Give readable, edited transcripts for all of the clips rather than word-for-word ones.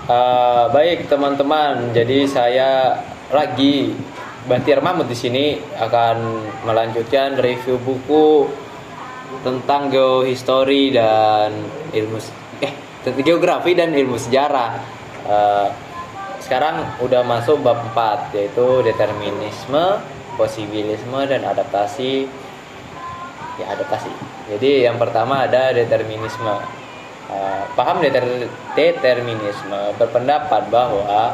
Baik teman-teman, jadi saya lagi Bahtiar Mahmud di sini akan melanjutkan review buku tentang geohistory dan ilmu tentang geografi dan ilmu sejarah. Eh, Sekarang udah masuk bab 4 yaitu determinisme, posibilisme dan adaptasi. Ya, adaptasi. Jadi yang pertama ada determinisme. Paham determinisme berpendapat bahwa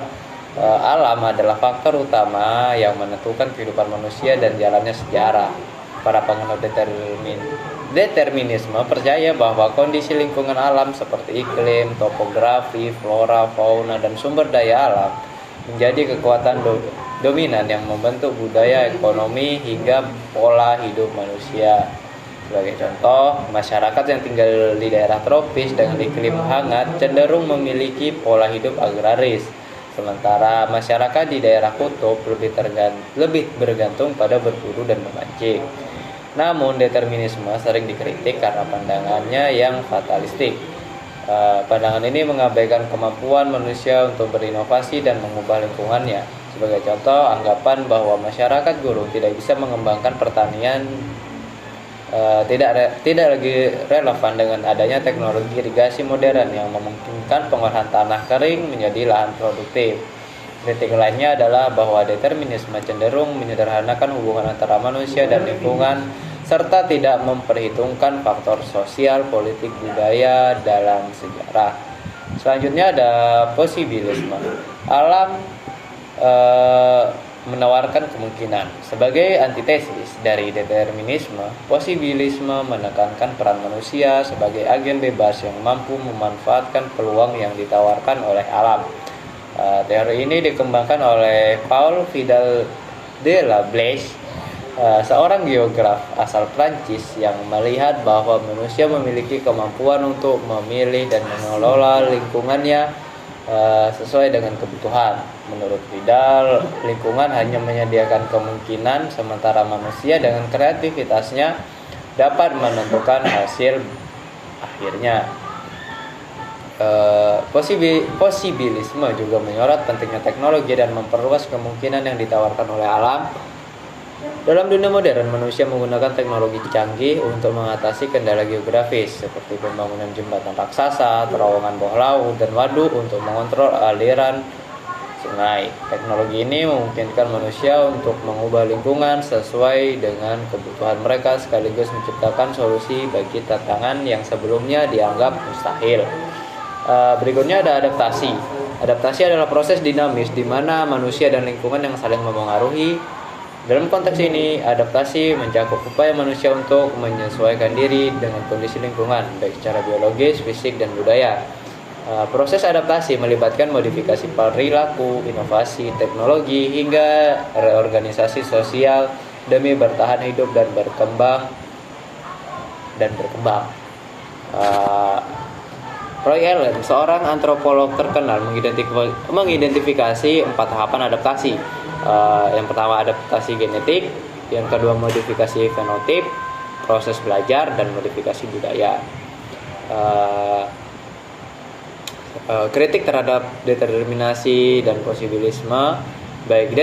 alam adalah faktor utama yang menentukan kehidupan manusia dan jalannya sejarah. Para penganut determinisme percaya bahwa kondisi lingkungan alam seperti iklim, topografi, flora, fauna, dan sumber daya alam menjadi kekuatan dominan yang membentuk budaya, ekonomi, hingga pola hidup manusia. Sebagai contoh, masyarakat yang tinggal di daerah tropis dengan iklim hangat cenderung memiliki pola hidup agraris, sementara masyarakat di daerah kutub lebih bergantung pada berburu dan memancing. Namun, determinisme sering dikritik karena pandangannya yang fatalistik. Pandangan ini mengabaikan kemampuan manusia untuk berinovasi dan mengubah lingkungannya. Sebagai contoh, anggapan bahwa masyarakat gurun tidak bisa mengembangkan pertanian tidak lagi relevan dengan adanya teknologi irigasi modern yang memungkinkan pengolahan tanah kering menjadi lahan produktif. Kritik lainnya adalah bahwa determinisme cenderung menyederhanakan hubungan antara manusia dan lingkungan serta tidak memperhitungkan faktor sosial, politik, budaya dalam sejarah. Selanjutnya ada posibilisme. Alam menawarkan kemungkinan. Sebagai antitesis dari determinisme, posibilisme menekankan peran manusia sebagai agen bebas yang mampu memanfaatkan peluang yang ditawarkan oleh alam. Teori ini dikembangkan oleh Paul Vidal de la Blaise, seorang geograf asal Prancis yang melihat bahwa manusia memiliki kemampuan untuk memilih dan mengelola lingkungannya sesuai dengan kebutuhan. Menurut Vidal, lingkungan hanya menyediakan kemungkinan, sementara manusia dengan kreativitasnya dapat menentukan hasil akhirnya. Posibilisme juga menyorot pentingnya teknologi dan memperluas kemungkinan yang ditawarkan oleh alam. Dalam dunia modern, manusia menggunakan teknologi canggih untuk mengatasi kendala geografis seperti pembangunan jembatan raksasa, terowongan bawah laut, dan waduk untuk mengontrol aliran sungai. Teknologi ini memungkinkan manusia untuk mengubah lingkungan sesuai dengan kebutuhan mereka sekaligus menciptakan solusi bagi tantangan yang sebelumnya dianggap mustahil. Berikutnya ada adaptasi. Adaptasi adalah proses dinamis di mana manusia dan lingkungan yang saling mempengaruhi. Dalam konteks ini, adaptasi mencakup upaya manusia untuk menyesuaikan diri dengan kondisi lingkungan, baik secara biologis, fisik, dan budaya. Proses adaptasi melibatkan modifikasi perilaku, inovasi teknologi, hingga reorganisasi sosial demi bertahan hidup dan berkembang. Roy Allen, seorang antropolog terkenal, mengidentifikasi 4 tahapan adaptasi. Yang pertama adaptasi genetik, yang kedua modifikasi fenotip, proses belajar, dan modifikasi budaya. Kritik terhadap determinasi dan posibilisme, baik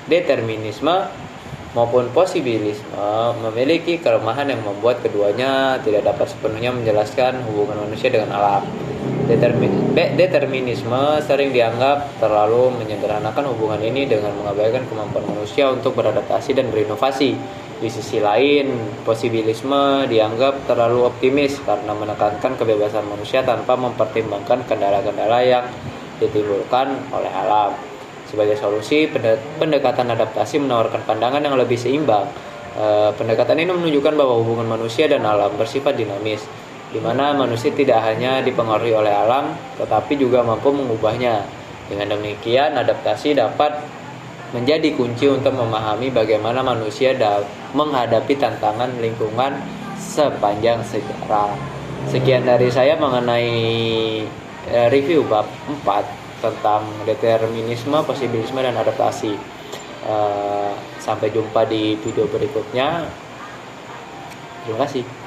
determinisme maupun posibilisme memiliki kelemahan yang membuat keduanya tidak dapat sepenuhnya menjelaskan hubungan manusia dengan alam. Determinisme sering dianggap terlalu menyederhanakan hubungan ini dengan mengabaikan kemampuan manusia untuk beradaptasi dan berinovasi. Di sisi lain, posibilisme dianggap terlalu optimis karena menekankan kebebasan manusia tanpa mempertimbangkan kendala-kendala yang ditimbulkan oleh alam. Sebagai solusi, pendekatan adaptasi menawarkan pandangan yang lebih seimbang. Pendekatan ini menunjukkan bahwa hubungan manusia dan alam bersifat dinamis, di mana manusia tidak hanya dipengaruhi oleh alam, tetapi juga mampu mengubahnya. Dengan demikian, adaptasi dapat menjadi kunci untuk memahami bagaimana manusia menghadapi tantangan lingkungan sepanjang sejarah. Sekian dari saya mengenai review bab 4 tentang determinisme, posibilisme, dan adaptasi. Sampai jumpa di video berikutnya. Terima kasih.